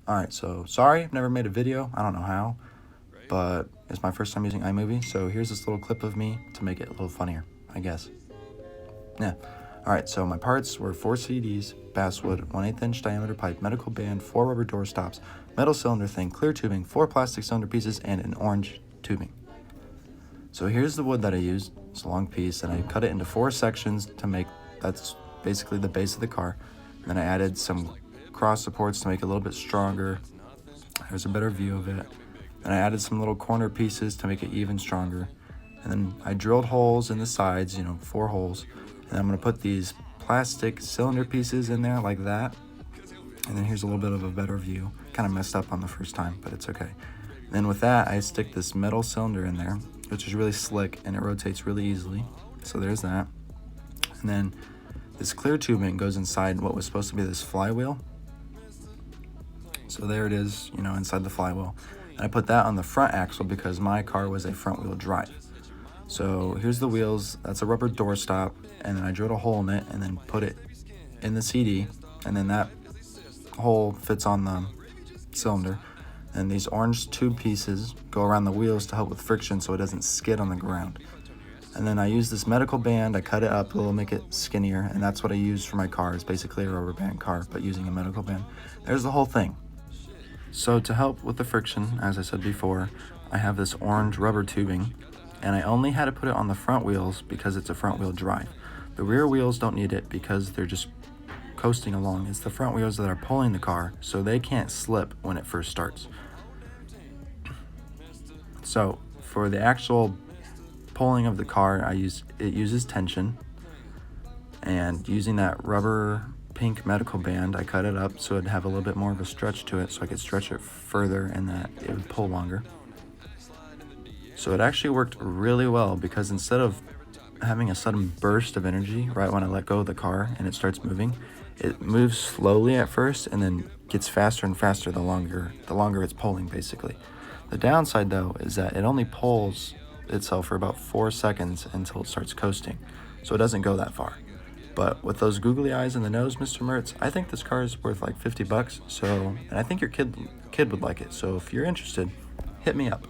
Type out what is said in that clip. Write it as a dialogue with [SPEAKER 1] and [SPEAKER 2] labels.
[SPEAKER 1] Alright, so sorry, I've never made a video. I don't know how, but it's my first time using iMovie, so here's this little clip of me to make it a little funnier, I guess. Yeah. Alright, so my parts were 4 CDs, basswood, 1/8 inch diameter pipe, medical band, 4 rubber door stops, metal cylinder thing, clear tubing, 4 plastic cylinder pieces, and an orange tubing. So here's the wood that I used. It's a long piece, and I cut it into 4 sections to make, that's basically the base of the car. And then I added some cross supports to make it a little bit stronger. There's a better view of it. And I added some little corner pieces to make it even stronger. And then I drilled holes in the sides, 4 holes. And I'm gonna put these plastic cylinder pieces in there like that. And then here's a little bit of a better view. Kind of messed up on the first time, but it's okay. And then with that, I stick this metal cylinder in there, which is really slick and it rotates really easily. So there's that. And then this clear tubing goes inside what was supposed to be this flywheel. So there it is, inside the flywheel. And I put that on the front axle because my car was a front wheel drive. So here's the wheels, that's a rubber door stop, and then I drilled a hole in it and then put it in the CD, and then that hole fits on the cylinder. And these orange tube pieces go around the wheels to help with friction so it doesn't skid on the ground. And then I use this medical band, I cut it up a little, make it skinnier, and that's what I use for my car. It's basically a rubber band car, but using a medical band. There's the whole thing. So to help with the friction, as I said before, I have this orange rubber tubing, and I only had to put it on the front wheels because it's a front wheel drive. The rear wheels don't need it because they're just coasting along. It's the front wheels that are pulling the car, so they can't slip when it first starts. So for the actual pulling of the car, it uses tension, and using that rubber pink medical band, I cut it up so it'd have a little bit more of a stretch to it so I could stretch it further and that it would pull longer. So it actually worked really well because instead of having a sudden burst of energy right when I let go of the car and it starts moving, it moves slowly at first and then gets faster and faster the longer it's pulling, basically. The downside though is that it only pulls itself for about 4 seconds until it starts coasting, so it doesn't go that far. But with those googly eyes and the nose, Mr. Mertz, I think this car is worth like $50. And I think your kid would like it. So if you're interested, hit me up.